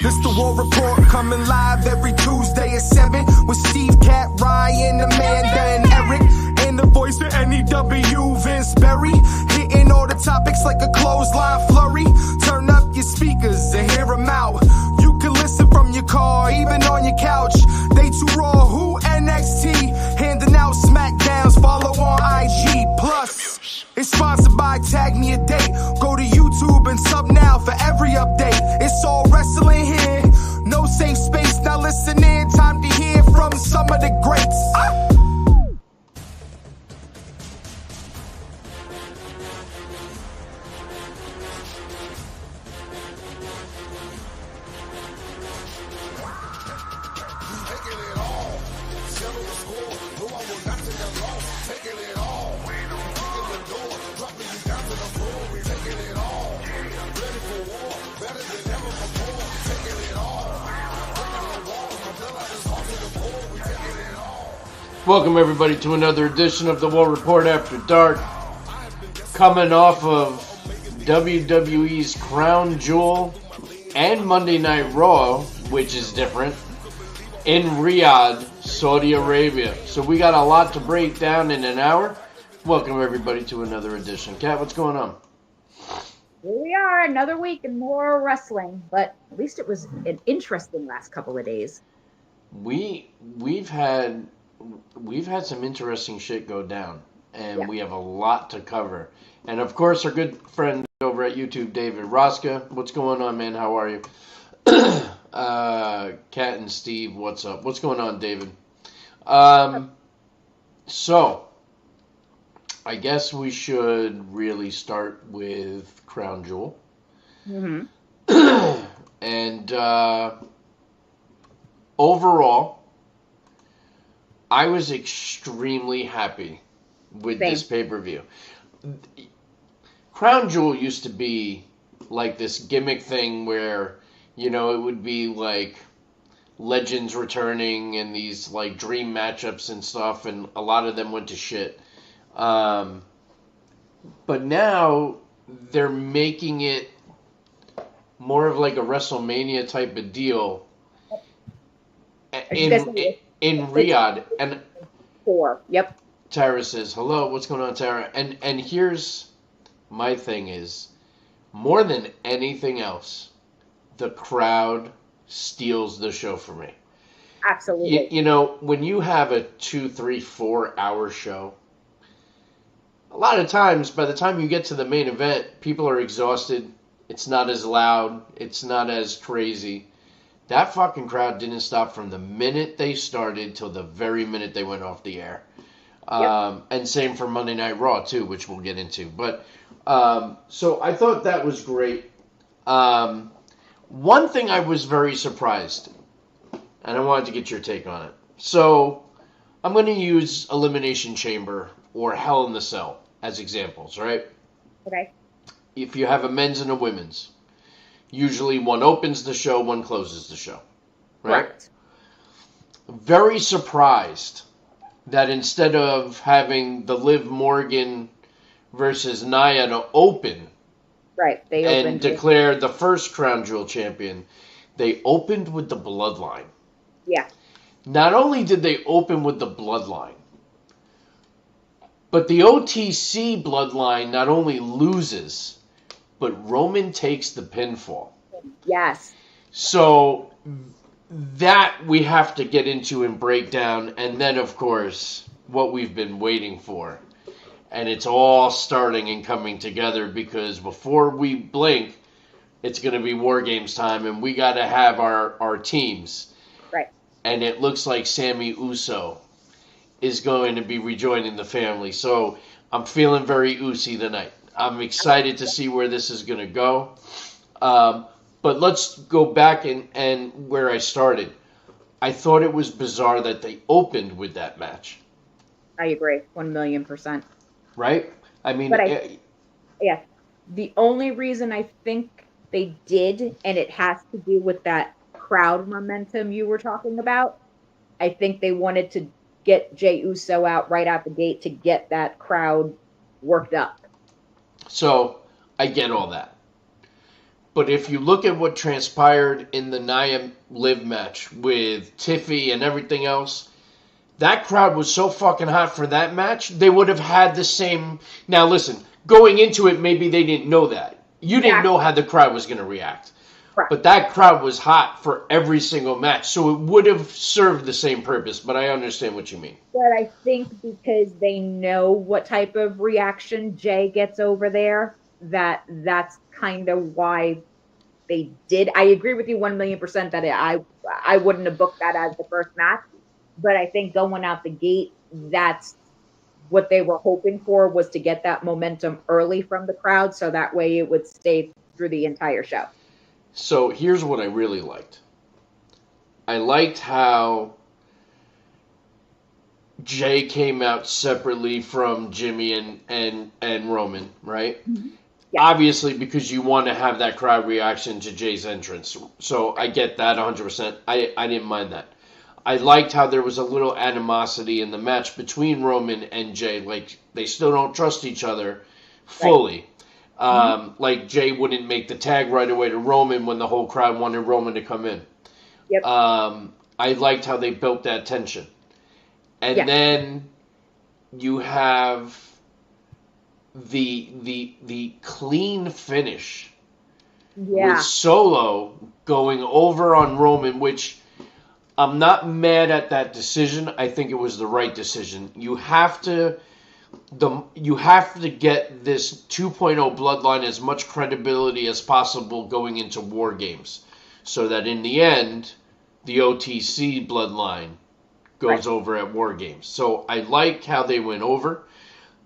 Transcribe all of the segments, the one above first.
This the War Report coming live every Tuesday at 7 with Steve, Cat, Ryan, Amanda, and Eric. And the voice of NEW, Vince Berry. Hitting all the topics like a clothesline flurry. Turn up your speakers and hear them out. You can listen from your car, even on your couch. They too raw, who NXT? Handing out SmackDowns, follow on IG. Plus, it's sponsored by Tag Me a Date. Go to YouTube and sub now for every update. It's all wrestling here. No safe space, now listen in. Time to hear from some of the greats. Welcome everybody to another edition of the War Report After Dark. Coming off of WWE's Crown Jewel and Monday Night Raw, which is different, in Riyadh, Saudi Arabia. So we got a lot to break down in an hour. Welcome everybody to another edition. Kat, what's going on? Here we are, another week and more wrestling, but at least it was an interesting last couple of days. We've had some interesting shit go down, and we have a lot to cover. And of course, our good friend over at YouTube, David Rosca. What's going on, man? How are you? Kat and Steve, what's up? What's going on, David? So, I guess we should really start with Crown Jewel. Mm-hmm. And overall, I was extremely happy with this pay-per-view. Crown Jewel used to be like this gimmick thing where, you know, it would be like legends returning and these like dream matchups and stuff, and a lot of them went to shit. But now they're making it more of like a WrestleMania type of deal in Riyadh. And 4. Yep. Tara says, hello, what's going on, Tara? And here's my thing is, more than anything else, the crowd steals the show for me. Absolutely. You know, when you have a 2, 3, 4 hour show, a lot of times, by the time you get to the main event, people are exhausted. It's not as loud. It's not as crazy. That fucking crowd didn't stop from the minute they started till the very minute they went off the air. And same for Monday Night Raw, too, which we'll get into. But so I thought that was great. One thing I was very surprised, and I wanted to get your take on it. So I'm going to use Elimination Chamber or Hell in the Cell as examples, right? Okay. If you have a men's and a women's, usually one opens the show, one closes the show, right? Very surprised that instead of having the Liv Morgan versus Nia to open, they declare the first Crown Jewel champion, they opened with the Bloodline. Yeah. Not only did they open with the Bloodline, but the OTC Bloodline not only loses, but Roman takes the pinfall. Yes. So that we have to get into and break down. And then, of course, what we've been waiting for. And it's all starting and coming together because before we blink, it's going to be War Games time. And we got to have our teams. Right. And it looks like Sammy Uso is going to be rejoining the family. So I'm feeling very Usy tonight. I'm excited to see where this is going to go. But let's go back and where I started. I thought it was bizarre that they opened with that match. I agree, 1,000,000%. Right? I mean, the only reason I think they did, and it has to do with that crowd momentum you were talking about, I think they wanted to get Jey Uso out right out the gate to get that crowd worked up. So I get all that. But if you look at what transpired in the Nia Liv match with Tiffy and everything else, that crowd was so fucking hot for that match, they would have had the same... Now listen, going into it, maybe they didn't know that. You didn't know how the crowd was going to react. Right. But that crowd was hot for every single match, so it would have served the same purpose, but I understand what you mean. But I think because they know what type of reaction Jay gets over there, that's kind of why they did. I agree with you 1,000,000% that I wouldn't have booked that as the first match, but I think going out the gate, that's what they were hoping for, was to get that momentum early from the crowd, so that way it would stay through the entire show. So here's what I really liked. I liked how Jay came out separately from Jimmy and Roman, right? Mm-hmm. Yeah. Obviously, because you want to have that crowd reaction to Jay's entrance. So I get that 100%. I didn't mind that. I liked how there was a little animosity in the match between Roman and Jay. Like, they still don't trust each other fully. Right. Like, Jay wouldn't make the tag right away to Roman when the whole crowd wanted Roman to come in. Yep. I liked how they built that tension. And then you have the clean finish with Solo going over on Roman, which I'm not mad at that decision. I think it was the right decision. You have to get this 2.0 bloodline as much credibility as possible going into War Games, so that in the end, the OTC bloodline goes over at War Games. So I like how they went over.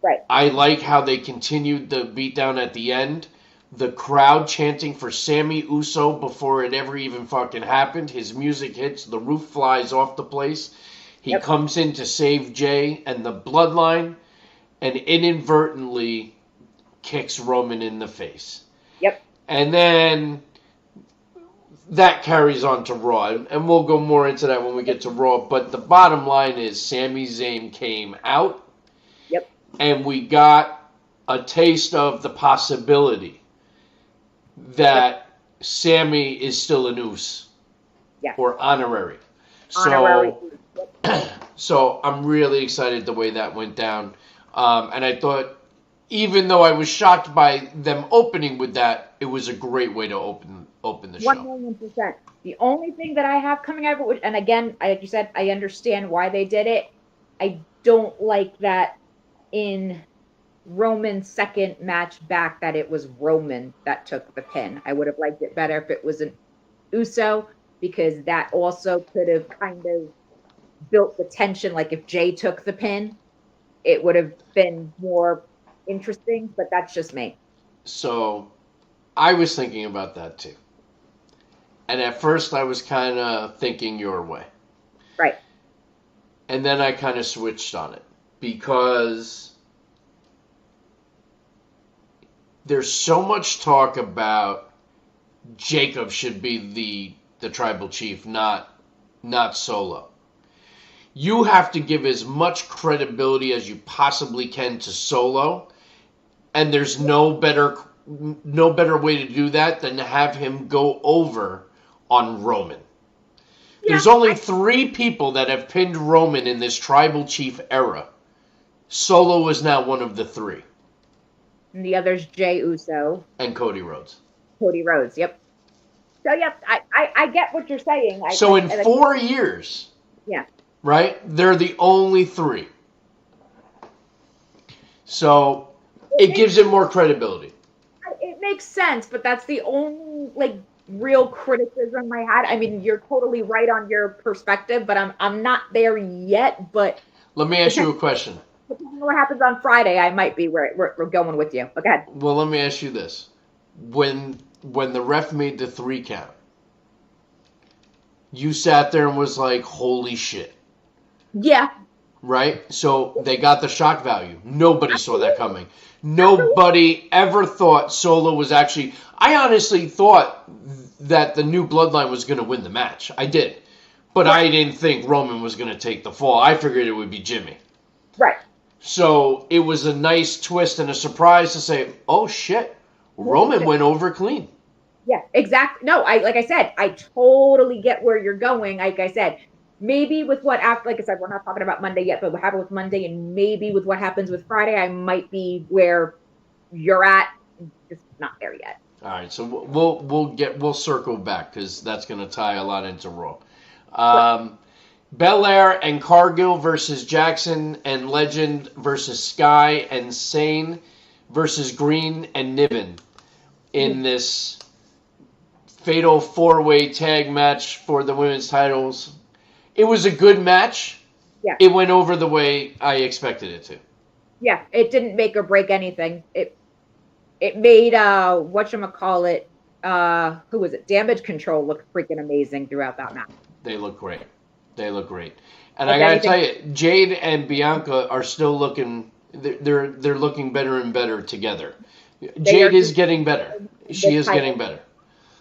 Right. I like how they continued the beatdown at the end. The crowd chanting for Sammy Uso before it ever even fucking happened. His music hits, the roof flies off the place. He comes in to save Jay and the bloodline, and inadvertently kicks Roman in the face. Yep. And then that carries on to Raw, and we'll go more into that when we get to Raw. But the bottom line is Sami Zayn came out, and we got a taste of the possibility that Sammy is still an Uso, or honorary. So I'm really excited the way that went down. And I thought, even though I was shocked by them opening with that, it was a great way to open the show. 1,000,000%. The only thing that I have coming out of it, and again, like you said, I understand why they did it. I don't like that in Roman's second match back that it was Roman that took the pin. I would have liked it better if it was an Uso, because that also could have kind of built the tension. Like if Jay took the pin, it would have been more interesting, but that's just me. So I was thinking about that too. And at first I was kind of thinking your way. Right. And then I kind of switched on it, because there's so much talk about Jacob should be the tribal chief, not Solo. You have to give as much credibility as you possibly can to Solo, and there's no better way to do that than to have him go over on Roman. There's only 3 people that have pinned Roman in this tribal chief era. Solo is now one of the 3. And the other's Jey Uso. And Cody Rhodes. Cody Rhodes, yep. So, yep, I get what you're saying. In 4 years, right, they're the only 3. So, it gives it more credibility. It makes sense, but that's the only, real criticism I had. I mean, you're totally right on your perspective, but I'm not there yet, but... Let me ask you a question. Depending on what happens on Friday, I might be where we're going with you. But go ahead. Well, let me ask you this. When the ref made the 3 count, you sat there and was like, holy shit. Yeah. Right? So they got the shock value. Nobody saw that coming. Nobody ever thought Solo was actually... I honestly thought that the new bloodline was going to win the match. I did. But I didn't think Roman was going to take the fall. I figured it would be Jimmy. Right. So it was a nice twist and a surprise to say, oh shit, Roman went over clean. Yeah, exactly. No, like I said, I totally get where you're going. Like I said, maybe with what after, like I said, we're not talking about Monday yet, but what happened with Monday, and maybe with what happens with Friday, I might be where you're at, just not there yet. All right, so we'll circle back because that's going to tie a lot into Raw. Belair and Cargill versus Jackson and Legend versus Sky and Sane versus Green and Niven in this fatal 4-way tag match for the women's titles. It was a good match. Yeah. It went over the way I expected it to. Yeah, it didn't make or break anything. It made whatchamacallit, who was it? Damage Control looked freaking amazing throughout that match. They look great. They look great. And I gotta tell you, Jade and Bianca are still looking. They're looking better and better together. Jade is getting better. She is getting better.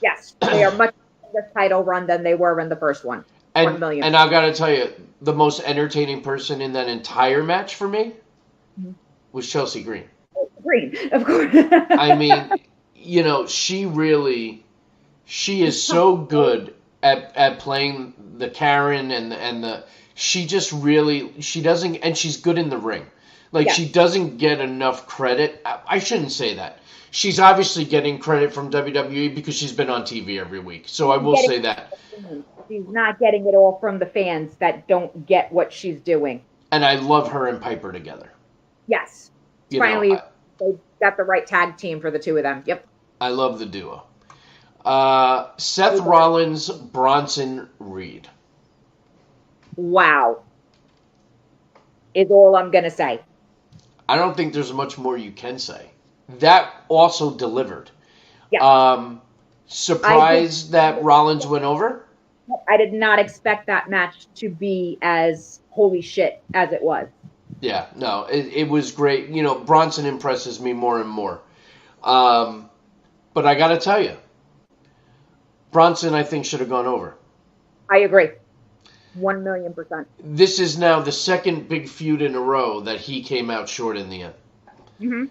Yes, they are much better in this title run than they were in the first one. And 1 million. And I gotta tell you, the most entertaining person in that entire match for me was Chelsea Green. Green, of course. I mean, you know, she is so good at playing the Karen and the she doesn't, and she's good in the ring. Like, she doesn't get enough credit. I shouldn't say that. She's obviously getting credit from WWE because she's been on TV every week. So I will say that. She's not getting it all from the fans that don't get what she's doing. And I love her and Piper together. Yes. Finally, they got the right tag team for the two of them. Yep. I love the duo. Seth Rollins, Bronson Reed. Wow. Is all I'm going to say. I don't think there's much more you can say. That also delivered. Yeah. Surprised that Rollins went over? I did not expect that match to be as holy shit as it was. Yeah, no, it was great. You know, Bronson impresses me more and more. But I got to tell you, Bronson, I think, should have gone over. I agree. 1,000,000%. This is now the second big feud in a row that he came out short in the end. Mm-hmm.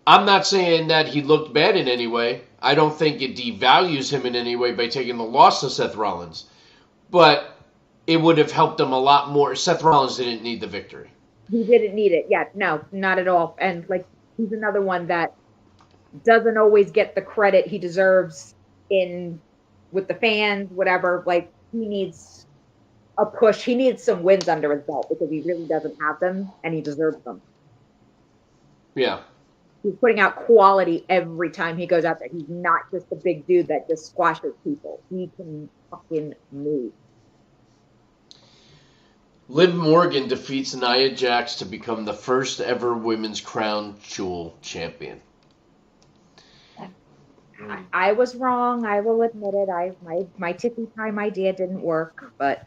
I'm not saying that he looked bad in any way. I don't think it devalues him in any way by taking the loss to Seth Rollins. But it would have helped him a lot more. Seth Rollins didn't need the victory. He didn't need it. Yeah, no, not at all. And, like, he's another one that doesn't always get the credit he deserves with the fans, whatever. Like, he needs a push. He needs some wins under his belt because he really doesn't have them, and he deserves them. Yeah. He's putting out quality every time he goes out there. He's not just a big dude that just squashes people. He can fucking move. Liv Morgan defeats Nia Jax to become the first ever Women's Crown Jewel champion. I was wrong. I will admit it. My tippy time idea didn't work, but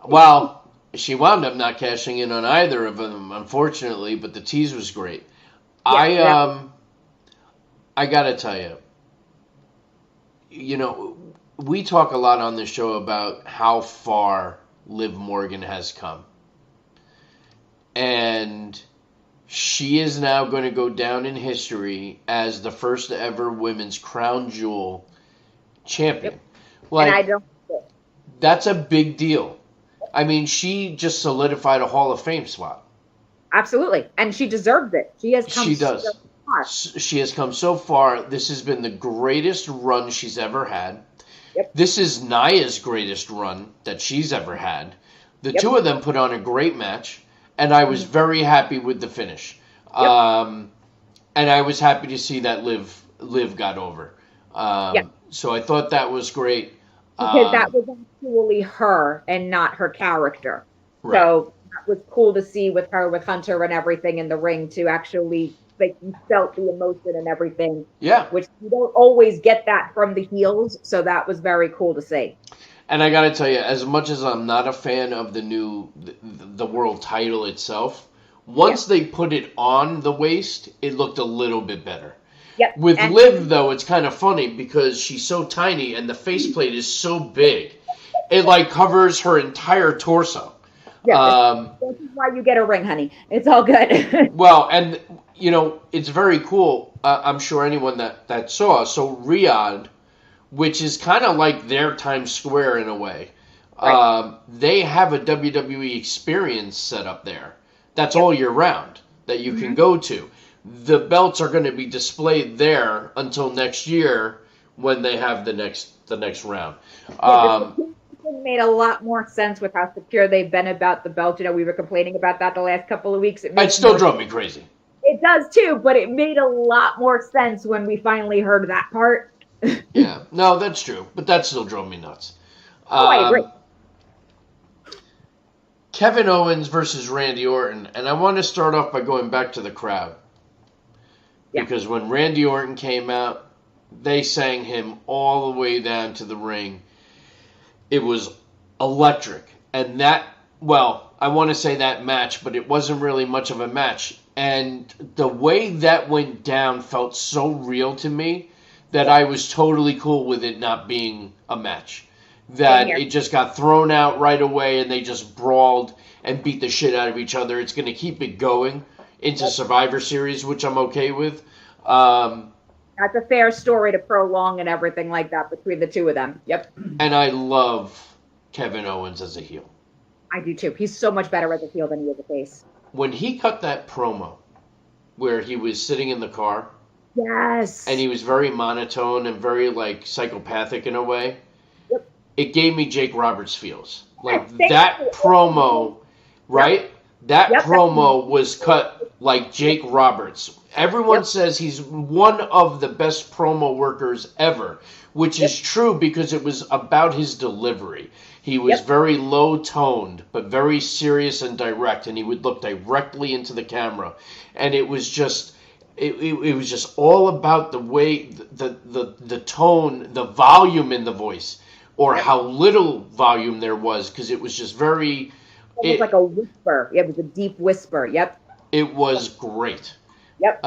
well, she wound up not cashing in on either of them, unfortunately. But the tease was great. Yeah, I gotta tell you, you know, we talk a lot on this show about how far Liv Morgan has come, and she is now going to go down in history as the first ever Women's Crown Jewel champion. Yep. Like, and I don't. That's a big deal. I mean, she just solidified a Hall of Fame spot. Absolutely, and she deserved it. She has come. She does. So far. She has come so far. This has been the greatest run she's ever had. Yep. This is Nia's greatest run that she's ever had. The two of them put on a great match, and I was very happy with the finish. Yep. And I was happy to see that Liv got over. So I thought that was great. Because that was actually her and not her character. Right. So that was cool to see with her, with Hunter and everything in the ring, to actually, like, you felt the emotion and everything. Yeah. Which you don't always get that from the heels, so that was very cool to see. And I gotta tell you, as much as I'm not a fan of the world title itself, once they put it on the waist, it looked a little bit better. Yep. With Liv, though, it's kind of funny because she's so tiny and the faceplate is so big. It, like, covers her entire torso. Yeah, this is why you get a ring, honey. It's all good. Well, and, you know, it's very cool. I'm sure anyone that saw. So Riyadh, which is kind of like their Times Square in a way, Right. they have a WWE experience set up there. That's all year round that you can go to. The belts are going to be displayed there until next year when they have the next round. Yeah, this made a lot more sense with how secure they've been about the belt. You know, we were complaining about that the last couple of weeks. It still drove me crazy. It does too, but it made a lot more sense when we finally heard that part. Yeah, no, that's true, but that still drove me nuts. Oh, I agree. Kevin Owens versus Randy Orton, and I want to start off by going back to the crowd. Yeah. Because when Randy Orton came out, they sang him all the way down to the ring. It was electric. And that, well, I want to say that match, but it wasn't really much of a match. And the way that went down felt so real to me that I was totally cool with it not being a match. That it just got thrown out right away and they just brawled and beat the shit out of each other. It's going to keep it going into Survivor Series, which I'm okay with. That's a fair story to prolong and everything like that between the two of them. Yep. And I love Kevin Owens as a heel. I do too. He's so much better as a heel than he is a face. When he cut that promo where he was sitting in the car. Yes. And he was very monotone and very like psychopathic in a way. Yep. It gave me Jake Roberts feels. Like that promo, right? Yep. That promo was cut like Jake Roberts. Everyone says he's one of the best promo workers ever, which is true because it was about his delivery. He was very low-toned, but very serious and direct, and he would look directly into the camera. And it was just, it was just all about the way, the tone, the volume in the voice, or how little volume there was, because it was just very... It was like a whisper. It was a deep whisper. Yep. It was great. Yep.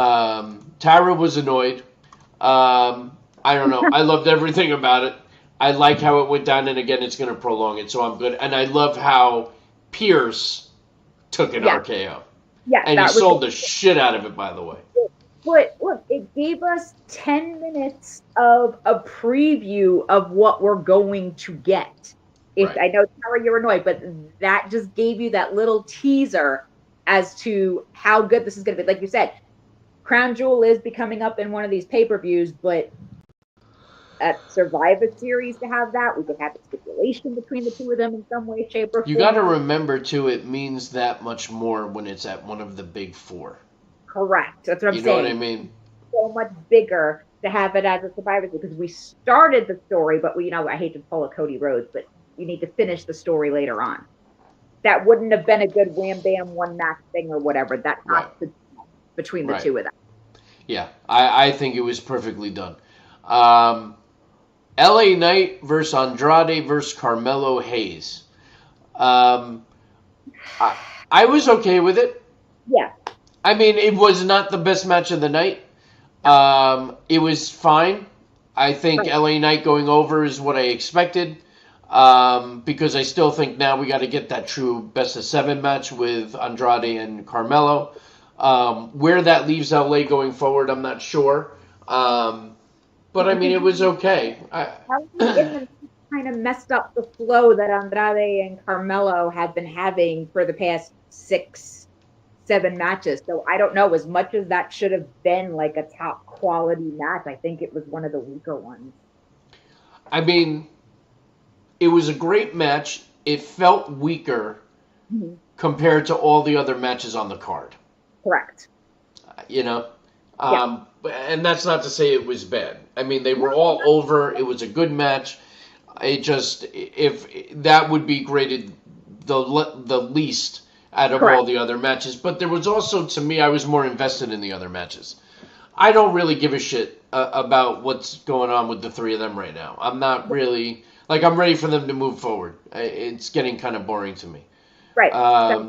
Tara was annoyed. I don't know. I loved everything about it. I like how it went down, and again, it's going to prolong it, so I'm good. And I love how Pierce took an RKO. Yeah, and he sold the shit out of it, by the way. But look, it gave us 10 minutes of a preview of what we're going to get. I know, Tara, you're annoyed, but that just gave you that little teaser as to how good this is going to be. Like you said, Crown Jewel is becoming up in one of these pay-per-views, but at Survivor Series to have that, we could have a stipulation between the two of them in some way, shape, or form. You got to remember, too, it means that much more when it's at one of the big four. Correct. That's what I'm saying. You know what I mean? So much bigger to have it as a Survivor Series, because we started the story, but I hate to pull a Cody Rhodes, but you need to finish the story later on. That wouldn't have been a good wham bam one match thing or whatever. That has to between the two of them. Yeah, I think it was perfectly done. LA Knight versus Andrade versus Carmelo Hayes. I was okay with it. Yeah. I mean, it was not the best match of the night. It was fine. I think LA Knight going over is what I expected. Because I still think now we got to get that true best of 7 match with Andrade and Carmelo. Where that leaves LA going forward, I'm not sure. But I mean, it was okay. Kind of messed up the flow that Andrade and Carmelo had been having for the past 6-7 matches. So I don't know, as much as that should have been like a top quality match, I think it was one of the weaker ones. I mean, it was a great match. It felt weaker compared to all the other matches on the card. Correct. And that's not to say it was bad. I mean, they were all over. It was a good match. It just, if that would be graded the least out of all the other matches. But there was also, to me, I was more invested in the other matches. I don't really give a shit about what's going on with the three of them right now. I'm not really... Like, I'm ready for them to move forward. It's getting kind of boring to me. Right.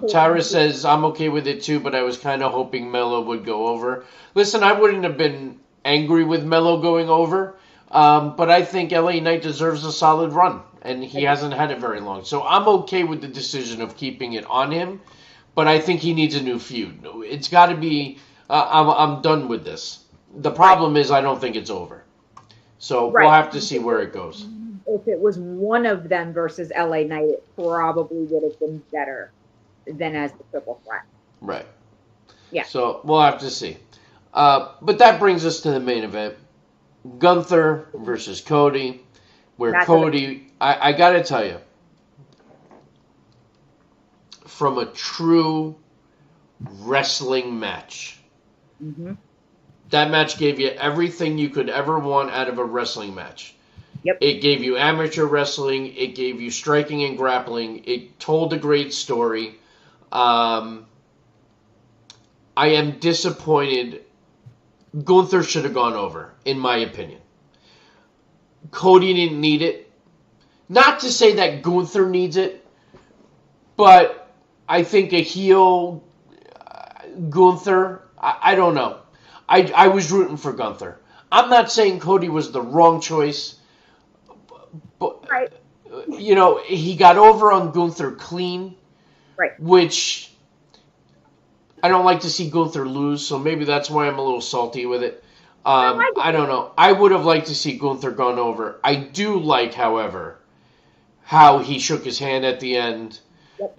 Tara says, I'm okay with it too, but I was kind of hoping Melo would go over. Listen, I wouldn't have been angry with Melo going over, but I think LA Knight deserves a solid run, and he hasn't had it very long. So I'm okay with the decision of keeping it on him, but I think he needs a new feud. It's got to be, I'm done with this. The problem is I don't think it's over. So we'll have to see where it goes. If it was one of them versus LA Knight, it probably would have been better than as the triple threat. Right. Yeah. So we'll have to see. But that brings us to the main event. Gunther versus Cody. Where Cody, I got to tell you, from a true wrestling match, that match gave you everything you could ever want out of a wrestling match. Yep. It gave you amateur wrestling. It gave you striking and grappling. It told a great story. I am disappointed. Gunther should have gone over, in my opinion. Cody didn't need it. Not to say that Gunther needs it, but I think a heel Gunther, I don't know. I was rooting for Gunther. I'm not saying Cody was the wrong choice, but you know, he got over on Gunther clean, which I don't like to see Gunther lose, so maybe that's why I'm a little salty with it. I don't know. I would have liked to see Gunther gone over. I do like, however, how he shook his hand at the end.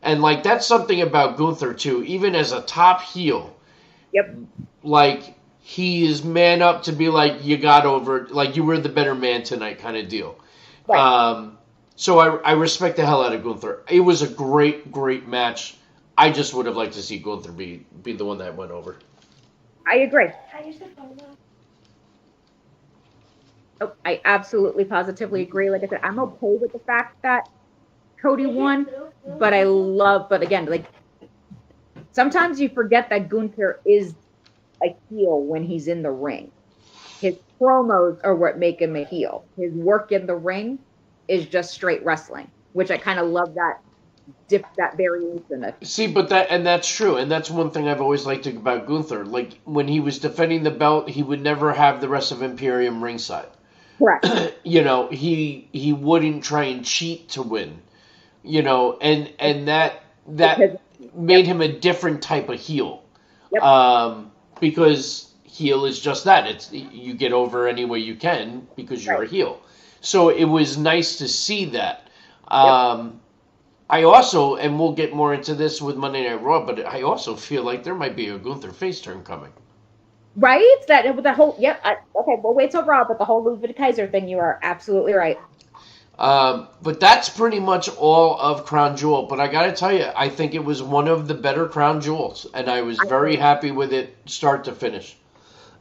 And, like, that's something about Gunther, too. Even as a top heel, like, he is man up to be like, you got over, like, you were the better man tonight kind of deal. So I respect the hell out of Gunther. It was a great, great match. I just would have liked to see Gunther be the one that went over. I agree. Oh, I absolutely, positively agree. Like I said, I'm okay with the fact that Cody won, but again, like, sometimes you forget that Gunther is a heel when he's in the ring. His promos are what make him a heel. His work in the ring is just straight wrestling, which I kind of love that variation of. See, but that's true, and that's one thing I've always liked about Gunther. Like, when he was defending the belt, he would never have the rest of Imperium ringside. Correct. You know, he wouldn't try and cheat to win. You know, and that made him a different type of heel. Because heel is just that. It's you get over any way you can because you're a heel. So it was nice to see that. I also, and we'll get more into this with Monday Night Raw, but I also feel like there might be a Gunther face turn coming. Right? The whole, okay, we'll wait till Raw, but the whole Ludwig Kaiser thing, you are absolutely right. But that's pretty much all of Crown Jewel. But I got to tell you, I think it was one of the better Crown Jewels, and I was very happy with it start to finish.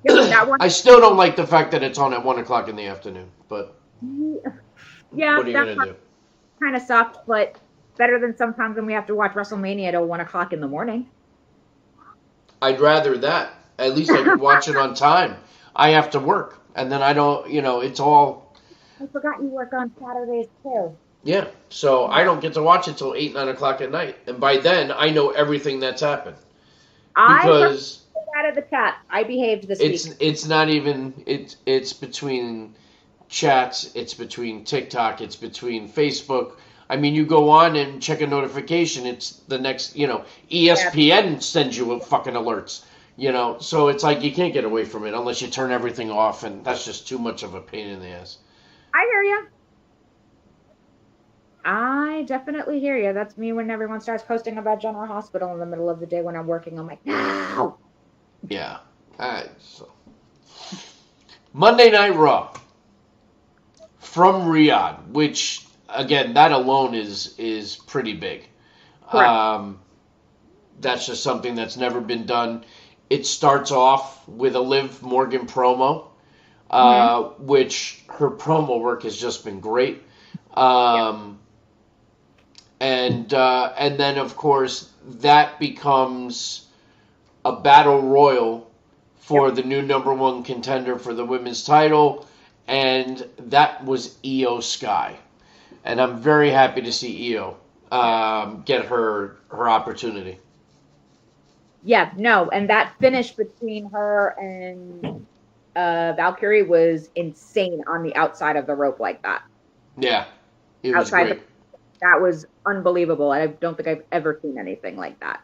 I still don't like the fact that it's on at 1 o'clock in the afternoon, but yeah, what are you going to do? Kind of sucked, but better than sometimes when we have to watch WrestleMania at 1 o'clock in the morning. I'd rather that. At least I could watch it on time. I have to work, and then I don't, it's all... I forgot you work on Saturdays, too. Yeah, so I don't get to watch it till 8, 9 o'clock at night. And by then, I know everything that's happened. Because... out of the chat. I behaved this week. It's not even... It's between chats, it's between TikTok, it's between Facebook. I mean, you go on and check a notification, it's the next, ESPN sends you fucking alerts. So it's like you can't get away from it unless you turn everything off, and that's just too much of a pain in the ass. I hear you. I definitely hear you. That's me when everyone starts posting about General Hospital in the middle of the day when I'm working. I'm like, no. Yeah. All right. So Monday Night Raw from Riyadh, which again, that alone is pretty big. Correct. That's just something that's never been done. It starts off with a Liv Morgan promo, which her promo work has just been great. And then, of course, that becomes a battle royal for the new number one contender for the women's title, and that was Io Sky. And I'm very happy to see Io get her opportunity. Yeah, no, and that finish between her and Valkyrie was insane on the outside of the rope like that. Yeah, it was great. That was unbelievable. I don't think I've ever seen anything like that.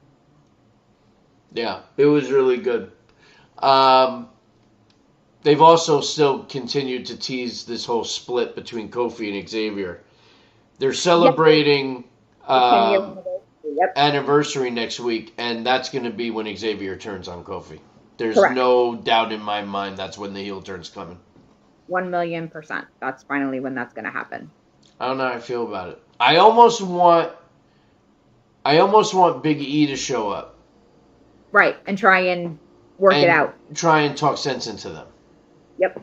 Yeah, it was really good. they've also still continued to tease this whole split between Kofi and Xavier. They're celebrating 10-year anniversary. Yep. anniversary next week, and that's going to be when Xavier turns on Kofi. There's Correct. no doubt in my mind that's when the heel turn's coming. 1,000,000%. That's finally when that's going to happen. I don't know how I feel about it. I almost want Big E to show up. Right, and try and work it out. Try and talk sense into them. Yep.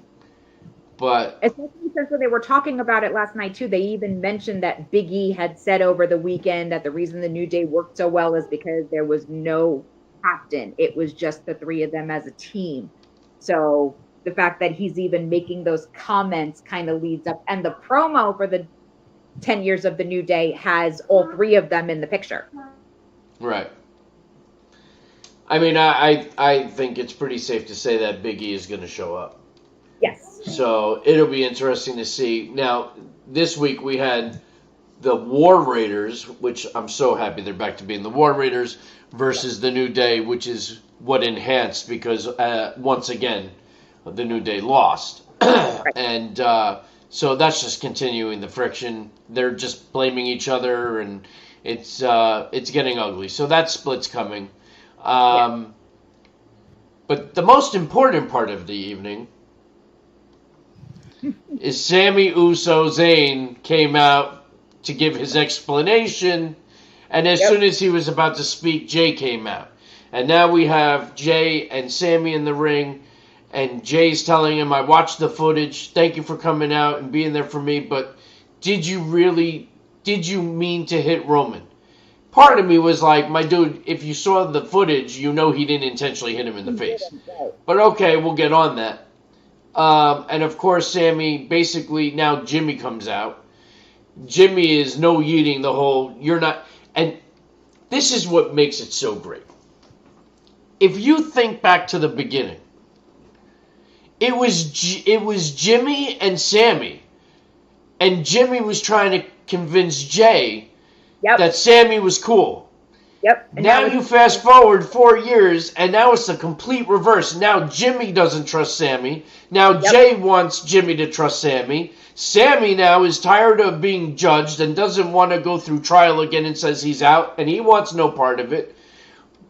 But especially since they were talking about it last night too. They even mentioned that Big E had said over the weekend that the reason the New Day worked so well is because there was no captain. It was just the three of them as a team. So the fact that he's even making those comments kind of leads up. And the promo for the 10 years of the New Day has all three of them in the picture. right. I mean, I think it's pretty safe to say that Big E is going to show up. Yes. So it'll be interesting to see. Now, this week we had the War Raiders, which I'm so happy they're back to being the War Raiders, versus the New Day, which is what enhanced because, once again, the New Day lost. And so that's just continuing the friction. They're just blaming each other, and it's getting ugly. So that split's coming. But the most important part of the evening is Sammy Uso. Zayn came out to give his explanation, and as soon as he was about to speak, Jay came out. And now we have Jay and Sammy in the ring, and Jay's telling him, I watched the footage, thank you for coming out and being there for me, but did you mean to hit Roman? Part of me was like, my dude, if you saw the footage, you know he didn't intentionally hit him in the face. But okay, we'll get on that. And of course, Sammy, basically, now Jimmy comes out. Jimmy is no yeeting the whole, you're not, and this is what makes it so great. If you think back to the beginning, it was Jimmy and Sammy, and Jimmy was trying to convince Jay that Sammy was cool. Yep. And now you fast forward 4 years, and now it's the complete reverse. Now Jimmy doesn't trust Sammy. Now Jay wants Jimmy to trust Sammy. Sammy now is tired of being judged and doesn't want to go through trial again and says he's out, and he wants no part of it.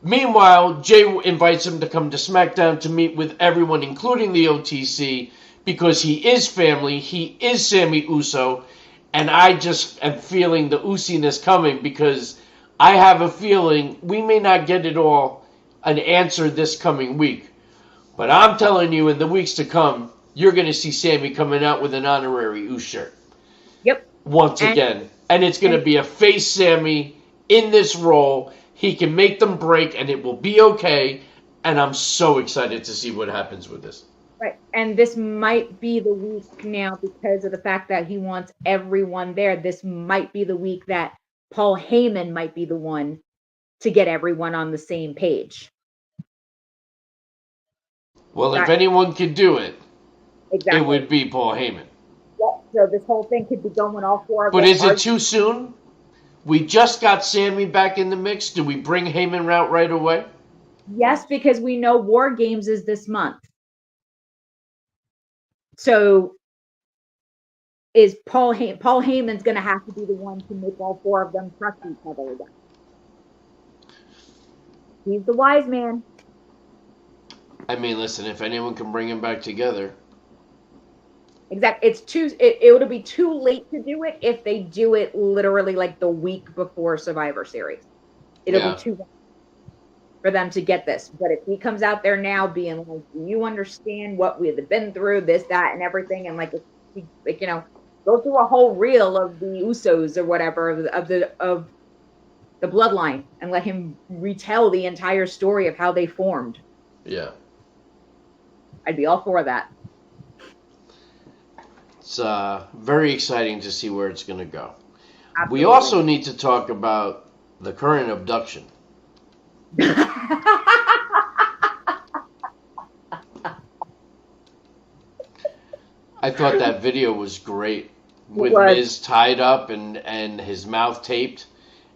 Meanwhile, Jay invites him to come to SmackDown to meet with everyone, including the OTC, because he is family. He is Sammy Uso, and I just am feeling the Usiness coming because I have a feeling we may not get it all an answer this coming week. But I'm telling you, in the weeks to come, you're going to see Sammy coming out with an honorary Uso shirt. Yep. Once again. And it's going to be a face Sammy in this role. He can make them break, and it will be okay. And I'm so excited to see what happens with this. Right. And this might be the week now because of the fact that he wants everyone there. This might be the week that Paul Heyman might be the one to get everyone on the same page. Well, if anyone could do it, exactly, it would be Paul Heyman. Yep. So this whole thing could be going all four of them. But is it too soon? We just got Sammy back in the mix. Do we bring Heyman out right away? Yes, because we know War Games is this month. So is Paul Heyman's going to have to be the one to make all four of them trust each other again. He's the wise man. I mean, listen, if anyone can bring him back together. Exactly. It would be too late to do it if they do it literally like the week before Survivor Series. It'll be too late for them to get this. But if he comes out there now being like, do you understand what we've been through, this, that, and everything, and like go through a whole reel of the Usos or whatever of the bloodline and let him retell the entire story of how they formed. Yeah. I'd be all for that. It's very exciting to see where it's going to go. Absolutely. We also need to talk about the current abduction. I thought that video was great with Miz tied up and his mouth taped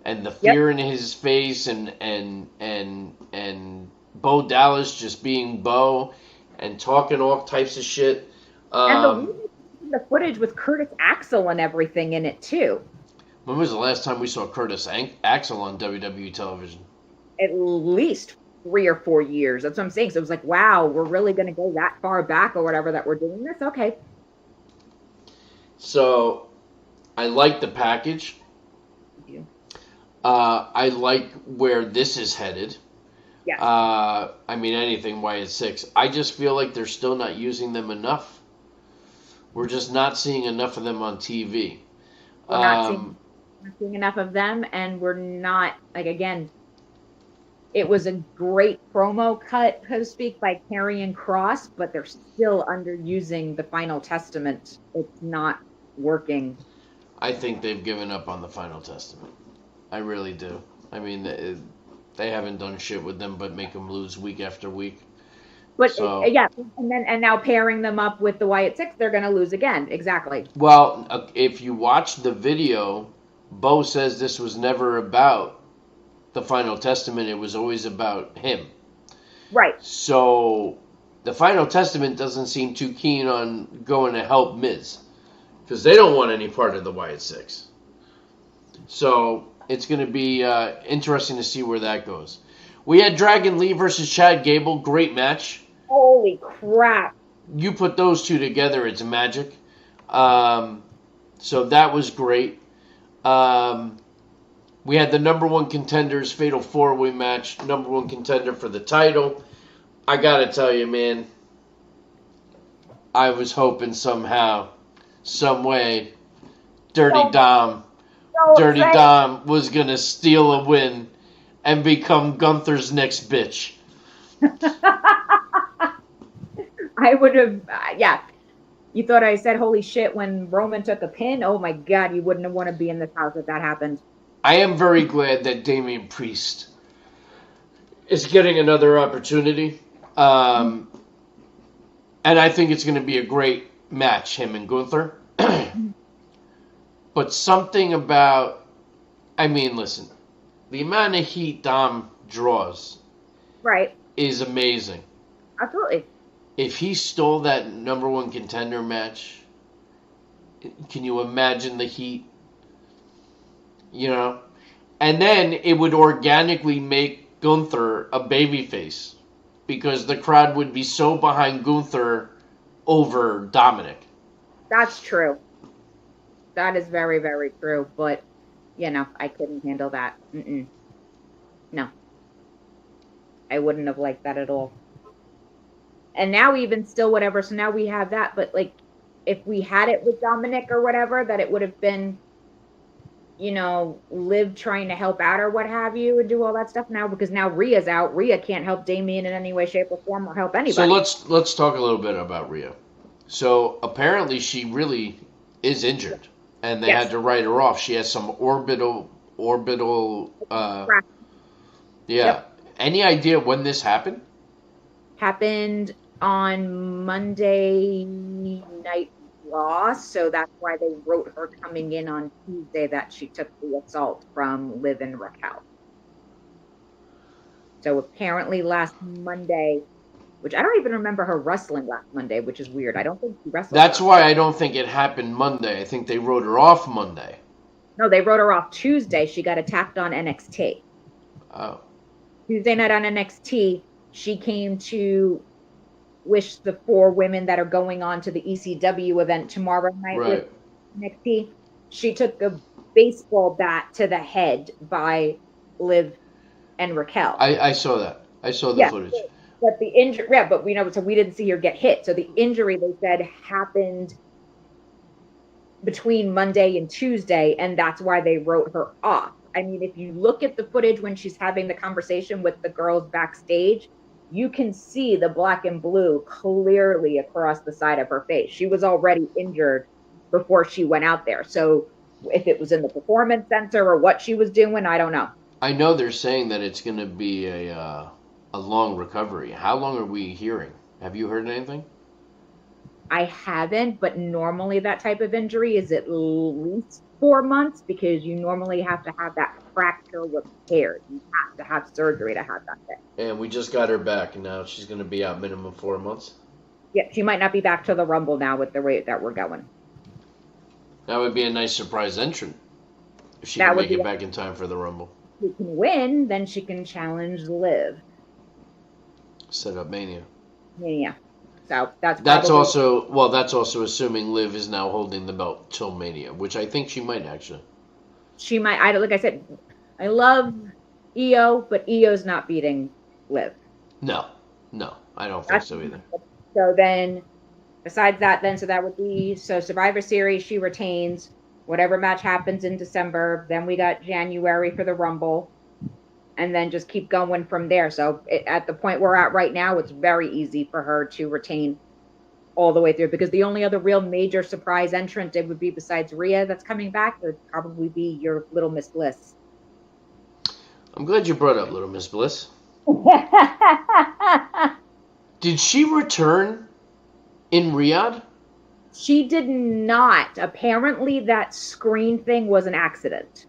and the fear in his face and Bo Dallas just being Bo and talking all types of shit. And the footage with Curtis Axel and everything in it too. When was the last time we saw Curtis Axel on WWE television? At least 3 or 4 years. That's what I'm saying. So it was like, wow, we're really going to go that far back or whatever that we're doing this. Okay. So I like the package. I like where this is headed. Yes. I mean, anything Wyatt 6. I just feel like they're still not using them enough. We're just not seeing enough of them on TV. We're not seeing enough of them, and we're not, like, again, it was a great promo cut, so to speak, by Karrion Kross, but they're still underusing the Final Testament. It's not working. I think they've given up on the Final Testament. I really do. I mean, they haven't done shit with them but make them lose week after week. But so, yeah, and now pairing them up with the Wyatt 6, they're going to lose again. Exactly. Well, if you watch the video, Bo says this was never about the Final Testament. It was always about him. Right. So the Final Testament doesn't seem too keen on going to help Miz because they don't want any part of the Wyatt 6. So it's going to be interesting to see where that goes. We had Dragon Lee versus Chad Gable. Great match. Holy crap. You put those two together, it's magic. So that was great. We had the number one contenders fatal 4-way match. Number one contender for the title. I got to tell you, man, I was hoping somehow, some way, Dirty Dom was going to steal a win and become Gunther's next bitch. I would have, yeah. You thought I said holy shit when Roman took a pin? Oh my God, you wouldn't have wanted to be in this house if that happened. I am very glad that Damian Priest is getting another opportunity. And I think it's going to be a great match, him and Gunther. But something about, I mean, listen, the amount of heat Dom draws is amazing. Absolutely. If he stole that number one contender match, can you imagine the heat? You know? And then it would organically make Gunther a babyface because the crowd would be so behind Gunther over Dominic. That's true. That is very, very true. But, you know, I couldn't handle that. No. I wouldn't have liked that at all. And now even still whatever, so now we have that. But, like, if we had it with Dominic or whatever, that it would have been, you know, Liv trying to help out or what have you and do all that stuff now. Because now Rhea's out. Rhea can't help Damian in any way, shape, or form or help anybody. So let's talk a little bit about Rhea. So apparently she really is injured. And they had to write her off. She has some orbital Any idea when this happened? Happened on Monday Night Raw, so that's why they wrote her coming in on Tuesday that she took the assault from Liv and Raquel. So apparently last Monday, which I don't even remember her wrestling last Monday, which is weird. I don't think she wrestled. That's why I don't think it happened Monday. I think they wrote her off Monday. No, they wrote her off Tuesday. She got attacked on NXT. Oh. Tuesday night on NXT, she came to wish the 4 women that are going on to the ECW event tomorrow night with NXT. She took a baseball bat to the head by Liv and Raquel. I saw that. I saw the footage. But the injury, but we know, so we didn't see her get hit. So the injury, they said, happened between Monday and Tuesday, and that's why they wrote her off. I mean, if you look at the footage when she's having the conversation with the girls backstage, you can see the black and blue clearly across the side of her face. She was already injured before she went out there. So if it was in the performance center or what she was doing, I don't know. I know they're saying that it's going to be a long recovery. How long are we hearing? Have you heard anything? I haven't, but normally that type of injury is at least 4 months because you normally have to have that fracture repaired. You have to have surgery to have that thing. And we just got her back, and now she's going to be out minimum 4 months? Yeah, she might not be back to the Rumble now with the rate that we're going. That would be a nice surprise entrant if she That can would make be it back in time for the Rumble. If she can win, then she can challenge Liv. Set up Mania. Yeah. So that's That's probably, that's also assuming Liv is now holding the belt till Mania, which I think she might actually. she might. Like I said, I love Io, but Io's not beating Liv. No, I don't think so either. So then, besides that, so that would be Survivor Series. She retains whatever match happens in December. Then we got January for the Rumble, and then just keep going from there. So at the point we're at right now, it's very easy for her to retain all the way through, because the only other real major surprise entrant it would be, besides Rhea that's coming back, would probably be your Little Miss Bliss. I'm glad you brought up Little Miss Bliss. Did she return in Riyadh? She did not. Apparently that screen thing was an accident.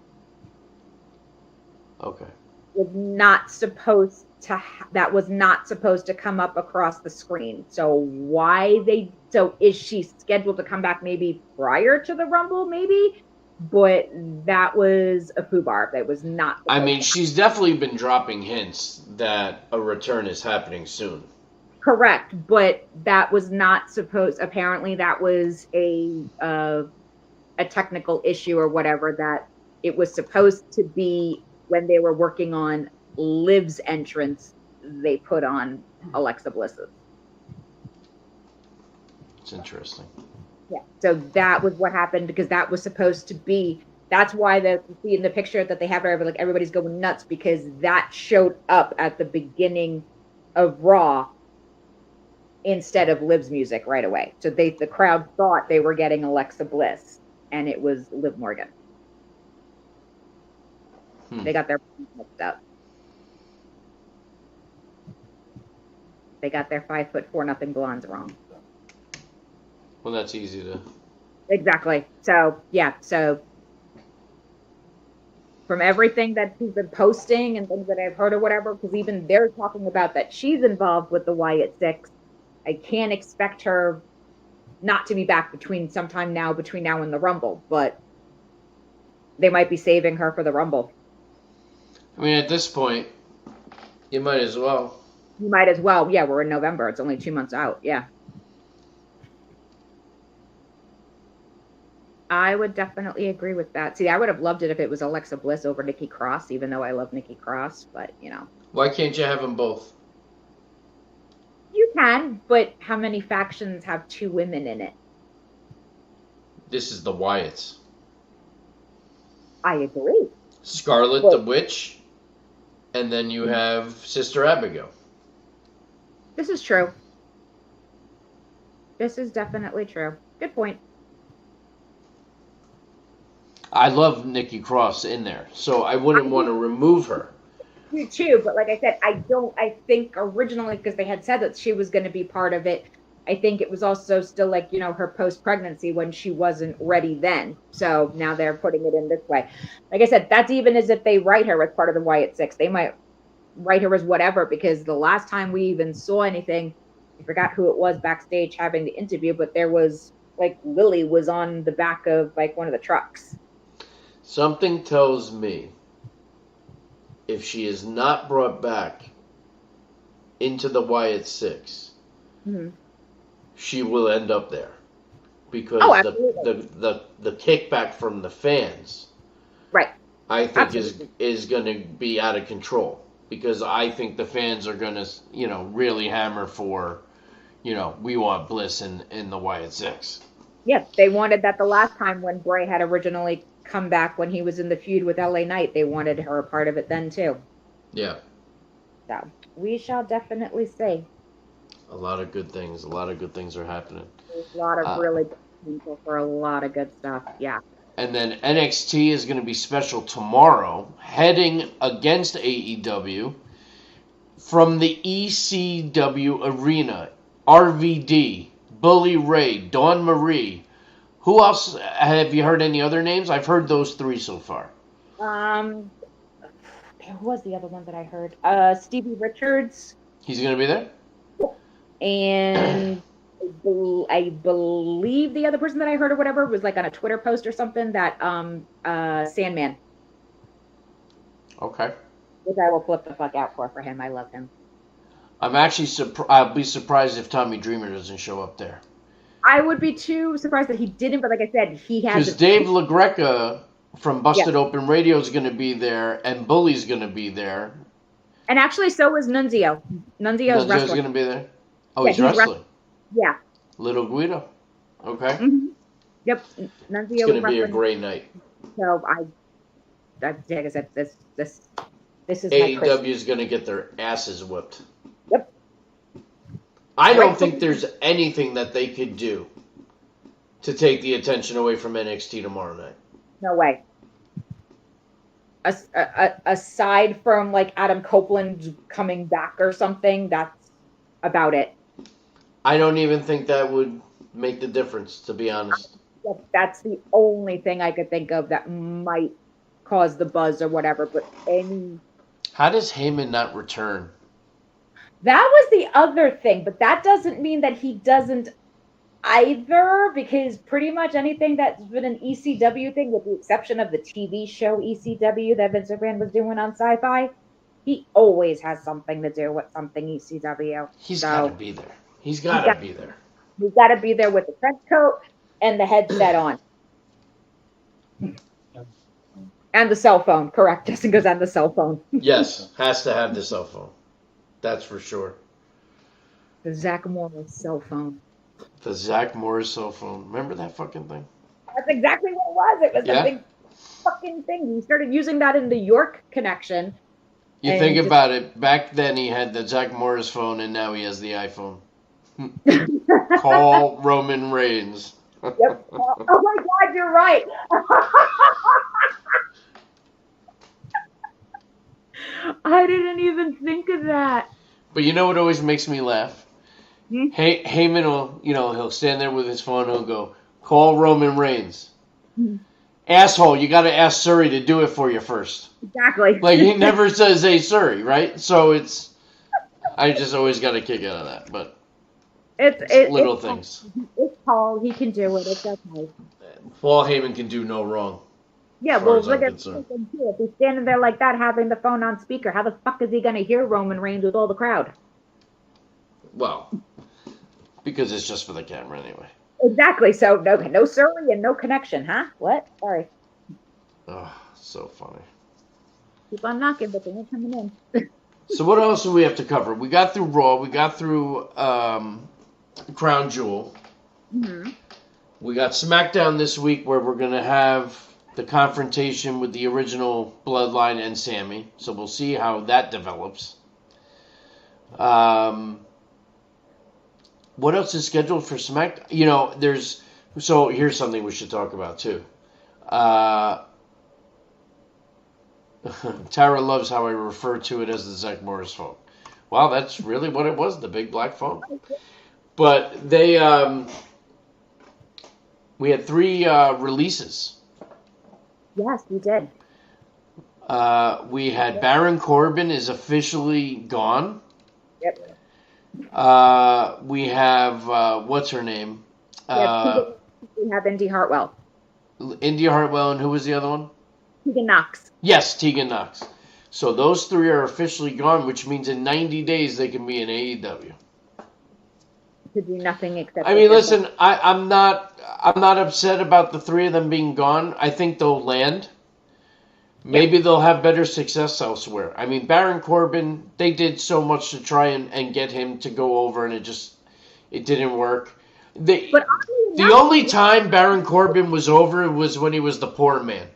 Okay. Was not supposed to that was not supposed to come up across the screen. So is she scheduled to come back maybe prior to the Rumble, maybe? But that was a foobar. That was not. I mean, she's definitely been dropping hints that a return is happening soon. Correct, but that was not supposed. Apparently, that was a technical issue or whatever. That it was supposed to be when they were working on Liv's entrance. They put on Alexa Bliss's. It's interesting. Yeah, so that was what happened, because that was supposed to be. That's why you see in the picture that they have her, like everybody's going nuts, because that showed up at the beginning of Raw instead of Liv's music right away. So the crowd thought they were getting Alexa Bliss, and it was Liv Morgan. They got their mixed up. They got their 5'4" blondes wrong. Well, that's easy to. Exactly. So yeah. So from everything that she's been posting and things that I've heard or whatever, because even they're talking about that she's involved with the Wyatt Six, I can't expect her not to be back between now and the Rumble, but they might be saving her for the Rumble. I mean, at this point, you might as well. You might as well. Yeah, we're in November. It's only 2 months out. Yeah. I would definitely agree with that. See, I would have loved it if it was Alexa Bliss over Nikki Cross, even though I love Nikki Cross, but, Why can't you have them both? You can, but how many factions have 2 women in it? This is the Wyatts. I agree. Scarlet the Witch, and then you have Sister Abigail. This is true. This is definitely true. Good point. I love Nikki Cross in there, so I wouldn't want to remove her. You too, but like I said, I think originally, because they had said that she was going to be part of it, I think it was also still like, her post-pregnancy when she wasn't ready then. So now they're putting it in this way. Like I said, that's even as if they write her as part of the Wyatt Six. They might write her as whatever, because the last time we even saw anything, I forgot who it was backstage having the interview, but there was, like, Lily was on the back of, like, one of the trucks. Something tells me if she is not brought back into the Wyatt Six, she will end up there, because the kickback from the fans, right? I think is going to be out of control, because I think the fans are going to really hammer for we want Bliss in the Wyatt Six. Yes, they wanted that the last time when Bray had originally come back when he was in the feud with LA Knight. They wanted her a part of it then too. Yeah. So we shall definitely see. A lot of good things. A lot of good things are happening. There's a lot of really good potential for a lot of good stuff. Yeah. And then NXT is going to be special tomorrow, heading against AEW from the ECW Arena. RVD, Bully Ray, Dawn Marie. Who else? Have you heard any other names? I've heard those 3 so far. Who was the other one that I heard? Stevie Richards. He's going to be there? And I believe the other person that I heard or whatever was like on a Twitter post or something that Sandman, Okay. which I will flip the fuck out for him. I love him. I'm actually I'll be surprised if Tommy Dreamer doesn't show up there. I would be too surprised that he didn't, but like I said, he has. Because Dave LaGreca from Busted Open Radio is going to be there, and Bully's going to be there. And actually, so is Nunzio. Nunzio's going to be there. Oh, Yeah, he's wrestling. Yeah. Little Guido. Okay. Mm-hmm. Yep. Nunzio It's going to be a wrestling. great night. So like I said, this is my AEW is going to get their asses whipped. Yep. I don't think there's anything that they could do to take the attention away from NXT tomorrow night. No way. Aside from like Adam Copeland coming back or something, that's about it. I don't even think that would make the difference, to be honest. That's the only thing I could think of that might cause the buzz or whatever. But How does Heyman not return? that was the other thing, but that doesn't mean that he doesn't either, because pretty much anything that's been an ECW thing, with the exception of the TV show ECW that Vince McMahon was doing on Sci-Fi, he always has something to do with something ECW. He's got to be there. He's got to be there. He's got to be there with the trench coat and the headset on. And the cell phone, correct. Justin goes on the cell phone. Yes, has to have the cell phone. That's for sure. The Zach Morris cell phone. The Zach Morris cell phone. Remember that fucking thing? That's exactly what it was. It was a big fucking thing. He started using that in the York connection. You think about it. Back then he had the Zach Morris phone, and now he has the iPhone. Call Roman Reigns. Yep. Oh my God, you're right. I didn't even think of that. But you know what always makes me laugh? Heyman will, he'll stand there with his phone. He'll go, call Roman Reigns. Asshole, you got to ask Surrey to do it for you first. Exactly. Like, he never says, hey, Surrey, right? So I just always got a kick out of that. But it's little things. It's Paul. He can do it. It's okay. Paul Heyman can do no wrong. Yeah, well, look at if he's standing there like that, having the phone on speaker, how the fuck is he going to hear Roman Reigns with all the crowd? Well, because it's just for the camera anyway. Exactly. So no Surrey and no connection, huh? What? Sorry. Oh, so funny. Keep on knocking, but they ain't coming in. So what else do we have to cover? We got through Raw. We got through Crown Jewel. Mm-hmm. We got SmackDown this week, where we're going to have the confrontation with the original Bloodline and Sammy. So we'll see how that develops. What else is scheduled for SmackDown? So here's something we should talk about too. Tara loves how I refer to it as the Zach Morris phone. Wow, that's really what it was, the big black phone. But we had 3 releases. Yes, we did. We had Baron Corbin is officially gone. Yep. We have, what's her name? We have Indy Hartwell. Indy Hartwell, and who was the other one? Tegan Knox. Yes, Tegan Knox. So those 3 are officially gone, which means in 90 days they can be in AEW. To do nothing except. I mean, listen, I'm not upset about the 3 of them being gone. I think they'll land. Maybe they'll have better success elsewhere. I mean, Baron Corbin, they did so much to try and get him to go over, and it didn't work. The only time Baron Corbin was over was when he was the poor man.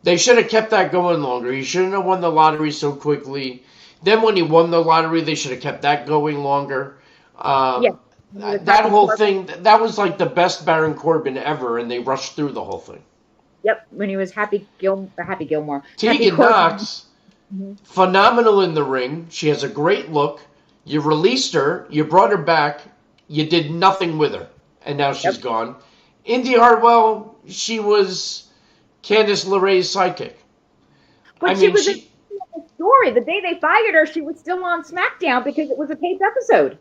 They should have kept that going longer. He shouldn't have won the lottery so quickly. Then when he won the lottery, they should have kept that going longer. That whole thing, that was like the best Baron Corbin ever, and they rushed through the whole thing. Yep, when he was Happy Gilmore. Tegan Knox, phenomenal in the ring. She has a great look. You released her. You brought her back. You did nothing with her. And now she's gone. Indy Hartwell, she was Candice LeRae's sidekick. But she was in the story. The day they fired her, she was still on SmackDown because it was a taped episode.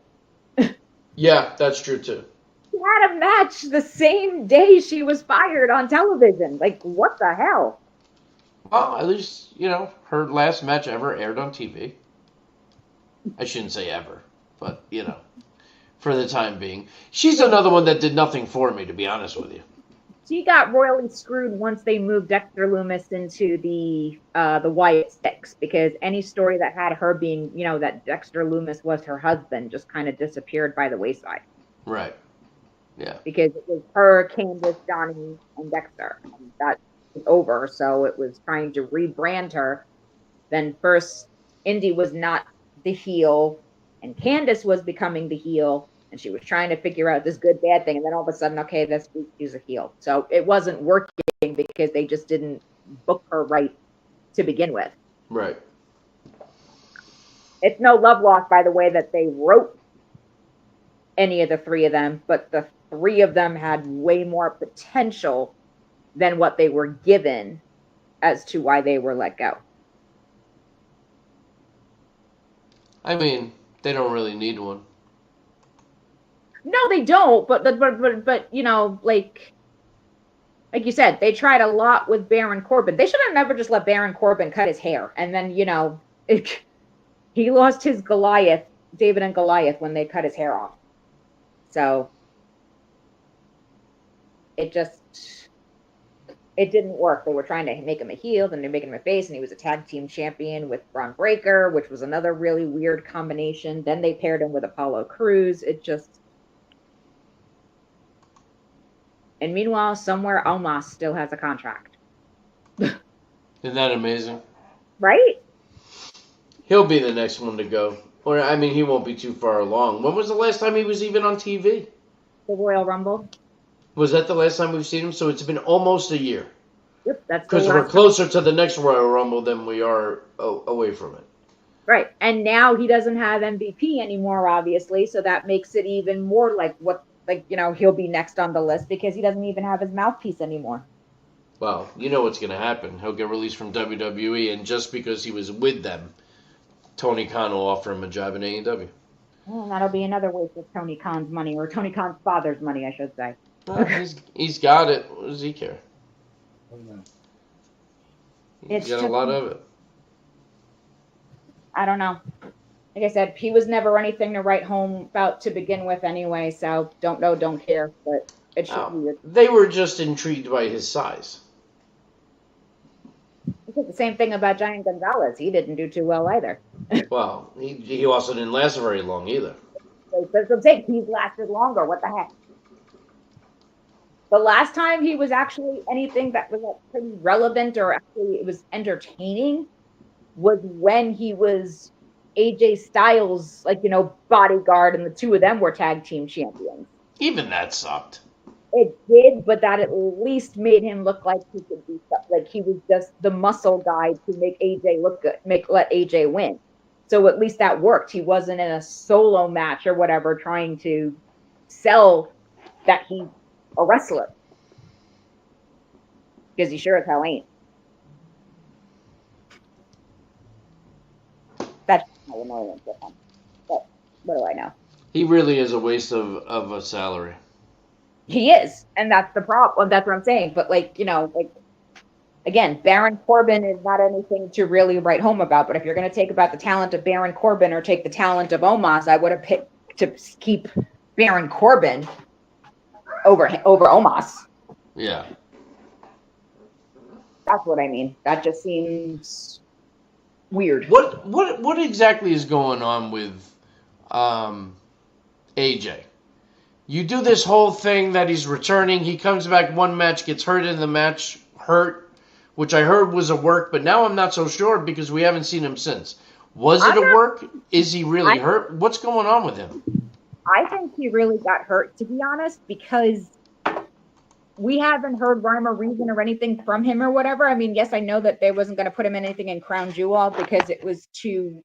Yeah, that's true too. She had a match the same day she was fired on television. Like, what the hell? Well, at least, her last match ever aired on TV. I shouldn't say ever, but, for the time being. She's another one that did nothing for me, to be honest with you. She got royally screwed once they moved Dexter Lumis into the Wyatt Six, because any story that had her being, that Dexter Lumis was her husband just kind of disappeared by the wayside. Right. Yeah. Because it was her, Candice, Johnny, and Dexter. And that was over, so it was trying to rebrand her. Then first, Indy was not the heel, and Candice was becoming the heel, and she was trying to figure out this good bad thing, and then all of a sudden, okay, this she's a heel. So it wasn't working because they just didn't book her right to begin with. Right. It's no love lost, by the way, that they wrote any of the three of them, but the three of them had way more potential than what they were given as to why they were let go. I mean, they don't really need one. No, they don't. But like you said, they tried a lot with Baron Corbin. They should have never just let Baron Corbin cut his hair, and then he lost his Goliath, David and Goliath, when they cut his hair off. So it didn't work. They were trying to make him a heel, then they're making him a face, and he was a tag team champion with Braun Breaker, which was another really weird combination. Then they paired him with Apollo Crews. And meanwhile, somewhere Omos still has a contract. Isn't that amazing? Right? He'll be the next one to go. Or, I mean, he won't be too far along. When was the last time he was even on TV? The Royal Rumble. Was that the last time we've seen him? So it's been almost a year. Yep, that's because we're closer to the next Royal Rumble than we are away from it. Right, and now he doesn't have MVP anymore, obviously, so that makes it even more he'll be next on the list because he doesn't even have his mouthpiece anymore. Well, you know what's going to happen. He'll get released from WWE, and just because he was with them, Tony Khan will offer him a job in AEW. Well, that'll be another waste of Tony Khan's money, or Tony Khan's father's money, I should say. Well, he's got it. What does he care? He's got a lot of it. I don't know. Like I said, he was never anything to write home about to begin with anyway, so don't know, don't care, but it should be weird. They were just intrigued by his size. It's the same thing about Giant Gonzalez. He didn't do too well either. Well, he also didn't last very long either. That's what I'm saying. He's lasted longer. What the heck? The last time he was actually anything that was pretty relevant or actually it was entertaining was when he was AJ Styles, bodyguard, and the two of them were tag team champions. Even that sucked. It did, but that at least made him look like he could be like he was just the muscle guy to make AJ look good, let AJ win. So at least that worked. He wasn't in a solo match or whatever trying to sell that he's a wrestler. Because he sure as hell ain't. That's my annoyance with him. But what do I know? He really is a waste of a salary. He is, and that's the problem. That's what I'm saying. But again, Baron Corbin is not anything to really write home about. But if you're going to take about the talent of Baron Corbin or take the talent of Omos, I would have picked to keep Baron Corbin over Omos. Yeah. That's what I mean. That just seems weird. What exactly is going on with AJ? You do this whole thing that he's returning. He comes back one match, gets hurt in the match, which I heard was a work, but now I'm not so sure because we haven't seen him since. Was it a work? Is he really hurt? What's going on with him? I think he really got hurt, to be honest, because we haven't heard rhyme or reason or anything from him or whatever. I mean, yes, I know that they wasn't going to put him in anything in Crown Jewel because it was too,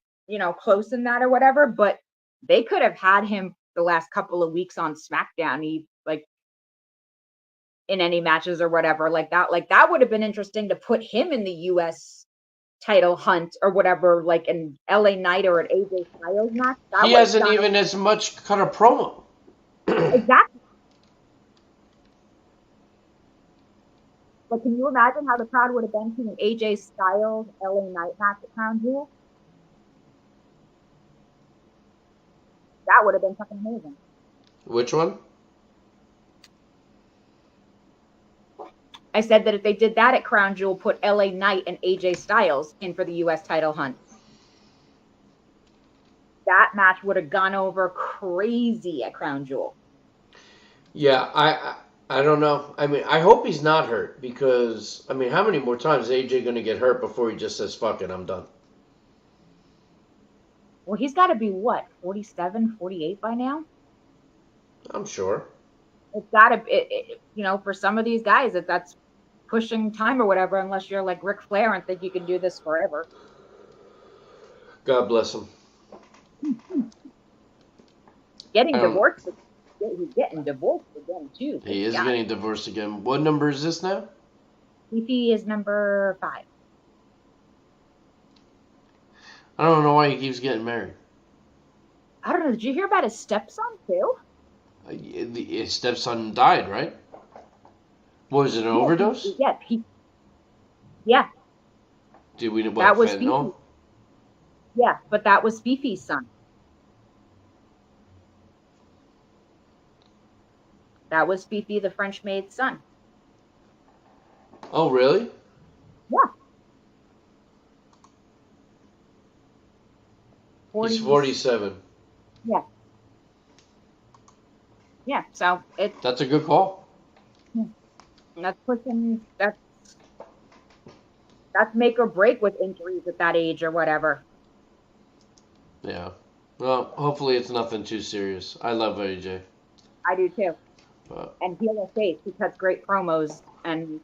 close in that or whatever, but they could have had him the last couple of weeks on SmackDown, in any matches or whatever like that. Like that would have been interesting to put him in the US title hunt or whatever, like an LA Knight or an AJ Styles match. He hasn't even as much cut a promo. Exactly. But can you imagine how the crowd would have been to an AJ Styles LA Knight match at Crown Jewel? That would have been fucking amazing. Which one? I said that if they did that at Crown Jewel, put LA Knight and AJ Styles in for the U.S. title hunt. That match would have gone over crazy at Crown Jewel. Yeah, I don't know. I mean, I hope he's not hurt because, I mean, how many more times is AJ going to get hurt before he just says, fuck it, I'm done? Well, he's got to be, what, 47, 48 by now? I'm sure. It's got to, for some of these guys, that's pushing time or whatever, unless you're like Ric Flair and think you can do this forever. God bless him. Getting divorced. He's getting divorced again, too. He is getting divorced again. What number is this now? Fifi is number 5. I don't know why he keeps getting married. I don't know. Did you hear about his stepson, too? His stepson died, right? What was it, an overdose? Yeah. Yeah. Did we know what, that was fentanyl? Fifi. Yeah, but that was Fifi's son. That was Fifi, the French maid's son. Oh, really? Yeah. He's 47. Yeah. Yeah, so that's a good call. That's pushing. That's make or break with injuries at that age or whatever. Yeah. Well, hopefully it's nothing too serious. I love AJ. I do too. But, and heel or face, he cuts great promos and.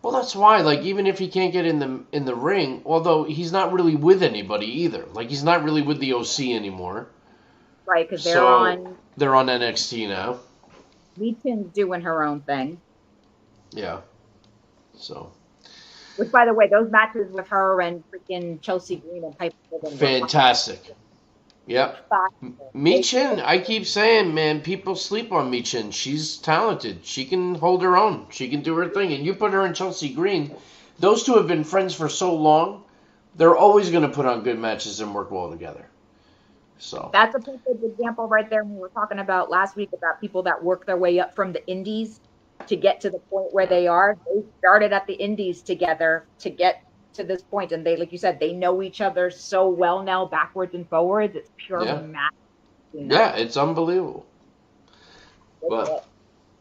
Well, that's why. Like, even if he can't get in the ring, although he's not really with anybody either. Like, he's not really with the OC anymore. Right, because they're on NXT now. Michin's doing her own thing. Yeah. So. Which, by the way, those matches with her and freaking Chelsea Green and Piper Niven. Fantastic. Yep. Michin, I keep saying, man, people sleep on Michin. She's talented. She can hold her own. She can do her thing. And you put her and Chelsea Green, those two have been friends for so long, they're always going to put on good matches and work well together. So that's a perfect example right there when we were talking about last week about people that work their way up from the indies to get to the point where they are. They started at the indies together to get to this point, and they, like you said, they know each other so well now, backwards and forwards. It's pure magic. Yeah, it's unbelievable. But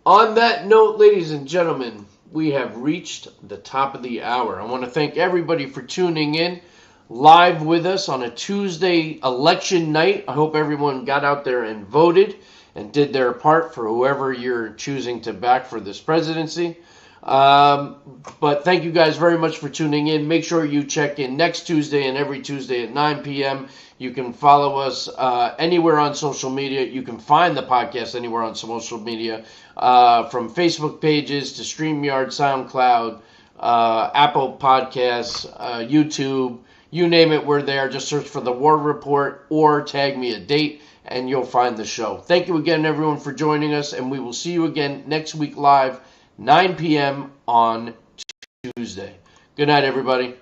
on that note, ladies and gentlemen, we have reached the top of the hour. I want to thank everybody for tuning in live with us on a Tuesday election night. I hope everyone got out there and voted and did their part for whoever you're choosing to back for this presidency. But thank you guys very much for tuning in. Make sure you check in next Tuesday and every Tuesday at 9 p.m. You can follow us anywhere on social media. You can find the podcast anywhere on social media, from Facebook pages to StreamYard, SoundCloud, Apple Podcasts, YouTube. You name it, we're there. Just search for The War Report or tag me a date, and you'll find the show. Thank you again, everyone, for joining us, and we will see you again next week live, 9 p.m. on Tuesday. Good night, everybody.